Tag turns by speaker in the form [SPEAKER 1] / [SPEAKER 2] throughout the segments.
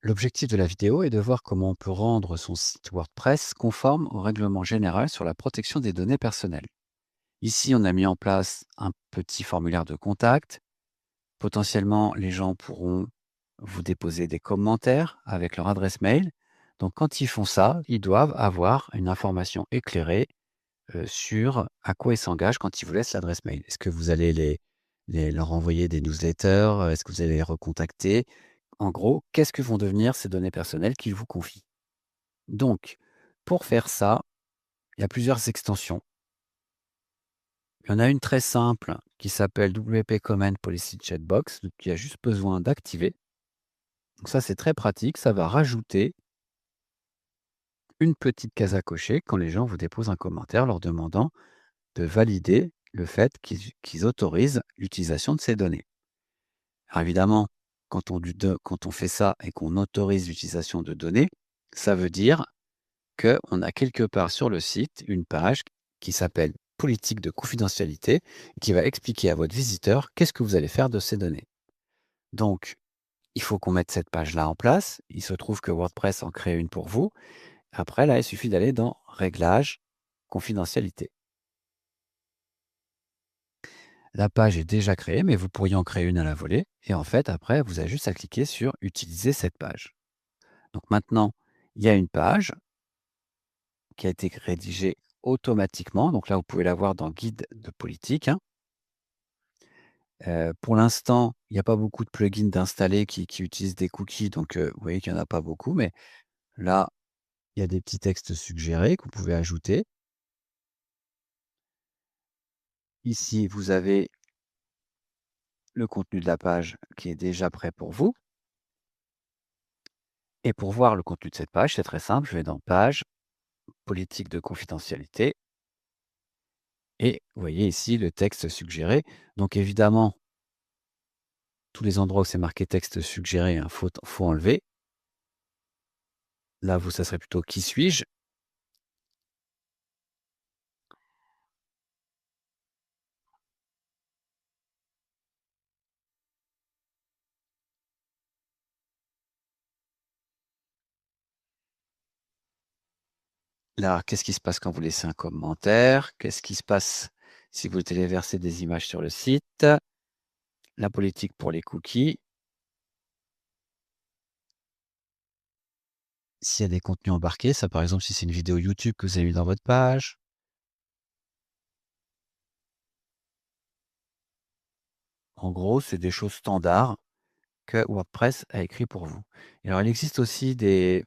[SPEAKER 1] L'objectif de la vidéo est de voir comment on peut rendre son site WordPress conforme au règlement général sur la protection des données personnelles. Ici, on a mis en place un petit formulaire de contact. Potentiellement, les gens pourront vous déposer des commentaires avec leur adresse mail. Donc, quand ils font ça, ils doivent avoir une information éclairée sur à quoi ils s'engagent quand ils vous laissent l'adresse mail. Est-ce que vous allez leur envoyer des newsletters? Est-ce que vous allez les recontacter? En gros, qu'est-ce que vont devenir ces données personnelles qu'ils vous confient? Donc, pour faire ça, il y a plusieurs extensions. Il y en a une très simple qui s'appelle WP Command Policy Chatbox, donc qui a juste besoin d'activer. Donc ça, c'est très pratique. Ça va rajouter une petite case à cocher quand les gens vous déposent un commentaire leur demandant de valider le fait qu'ils autorisent l'utilisation de ces données. Alors évidemment, quand on fait ça et qu'on autorise l'utilisation de données, ça veut dire qu'on a quelque part sur le site une page qui s'appelle politique de confidentialité, qui va expliquer à votre visiteur qu'est-ce que vous allez faire de ces données. Donc, il faut qu'on mette cette page-là en place. Il se trouve que WordPress en crée une pour vous. Après, là, il suffit d'aller dans Réglages, confidentialité. La page est déjà créée, mais vous pourriez en créer une à la volée. Et en fait, après, vous avez juste à cliquer sur Utiliser cette page. Donc maintenant, il y a une page qui a été rédigée automatiquement. Donc là, vous pouvez la voir dans Guide de politique, hein. Pour l'instant, il n'y a pas beaucoup de plugins d'installer qui utilisent des cookies, donc vous voyez qu'il y en a pas beaucoup, mais là, il y a des petits textes suggérés que vous pouvez ajouter. Ici, vous avez le contenu de la page qui est déjà prêt pour vous. Et pour voir le contenu de cette page, c'est très simple, je vais dans Page, politique de confidentialité et vous voyez ici le texte suggéré. Donc évidemment, tous les endroits où c'est marqué texte suggéré, hein, faut enlever. Là, vous, ça serait plutôt qui suis-je? Là, qu'est-ce qui se passe quand vous laissez un commentaire? Qu'est-ce qui se passe si vous téléversez des images sur le site? La politique pour les cookies. S'il y a des contenus embarqués, ça par exemple si c'est une vidéo YouTube que vous avez mis dans votre page. En gros, c'est des choses standards que WordPress a écrit pour vous. Et alors, il existe aussi des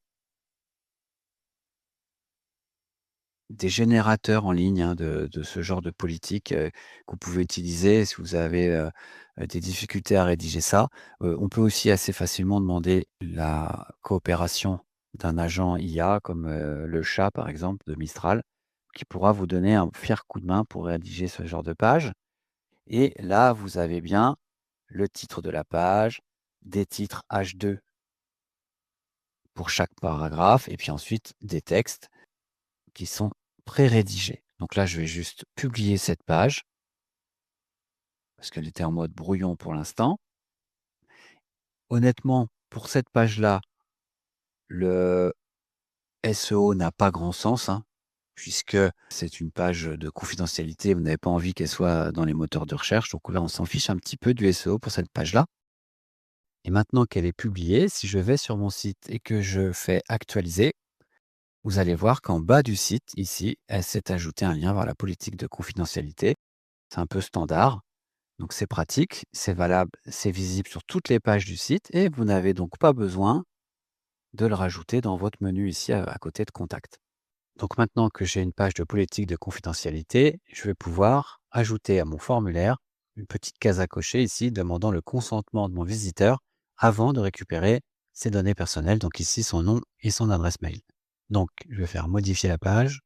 [SPEAKER 1] générateurs en ligne, hein, de ce genre de politique, que vous pouvez utiliser si vous avez, des difficultés à rédiger ça. On peut aussi assez facilement demander la coopération d'un agent IA comme, le chat par exemple de Mistral, qui pourra vous donner un fier coup de main pour rédiger ce genre de page. Et là, vous avez bien le titre de la page, des titres H2 pour chaque paragraphe et puis ensuite des textes qui sont pré-rédigés. Donc là, je vais juste publier cette page parce qu'elle était en mode brouillon pour l'instant. Honnêtement, pour cette page-là, le SEO n'a pas grand sens, hein, puisque c'est une page de confidentialité. Vous n'avez pas envie qu'elle soit dans les moteurs de recherche. Donc là, on s'en fiche un petit peu du SEO pour cette page-là. Et maintenant qu'elle est publiée, si je vais sur mon site et que je fais actualiser, vous allez voir qu'en bas du site, ici, elle s'est ajoutée un lien vers la politique de confidentialité. C'est un peu standard. Donc c'est pratique, c'est valable, c'est visible sur toutes les pages du site et vous n'avez donc pas besoin de le rajouter dans votre menu ici à côté de Contact. Donc maintenant que j'ai une page de politique de confidentialité, je vais pouvoir ajouter à mon formulaire une petite case à cocher ici demandant le consentement de mon visiteur avant de récupérer ses données personnelles, donc ici son nom et son adresse mail. Donc je vais faire modifier la page.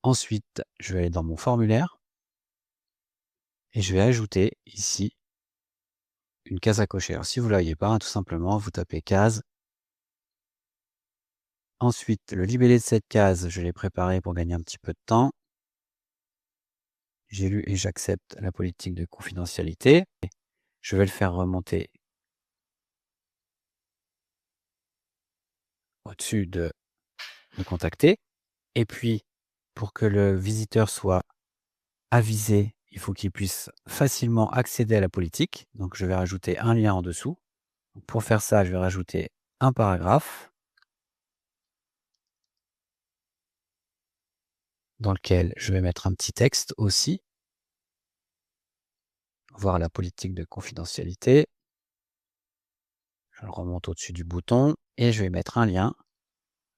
[SPEAKER 1] Ensuite, je vais aller dans mon formulaire et je vais ajouter ici une case à cocher. Alors si vous ne l'aviez pas, hein, tout simplement, vous tapez case. Ensuite, le libellé de cette case, je l'ai préparé pour gagner un petit peu de temps. J'ai lu et j'accepte la politique de confidentialité. Je vais le faire remonter au-dessus de «Me contacter» et puis pour que le visiteur soit avisé, il faut qu'il puisse facilement accéder à la politique. Donc je vais rajouter un lien en dessous. Pour faire ça, je vais rajouter un paragraphe dans lequel je vais mettre un petit texte aussi. Voir la politique de confidentialité. Je le remonte au-dessus du bouton et je vais mettre un lien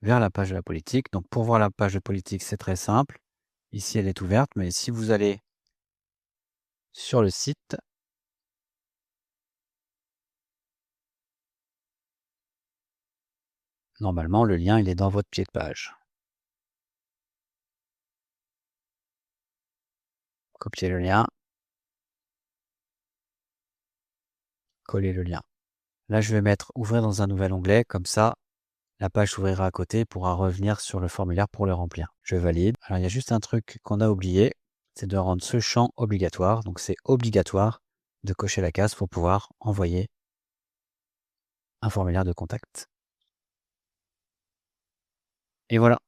[SPEAKER 1] vers la page de la politique. Donc pour voir la page de politique, c'est très simple. Ici, elle est ouverte, mais si vous allez sur le site, normalement, le lien, il est dans votre pied de page. Copier le lien, coller le lien. Là, je vais mettre ouvrir dans un nouvel onglet, comme ça, la page s'ouvrira à côté et pourra revenir sur le formulaire pour le remplir. Je valide. Alors, il y a juste un truc qu'on a oublié, c'est de rendre ce champ obligatoire. Donc, c'est obligatoire de cocher la case pour pouvoir envoyer un formulaire de contact. Et voilà.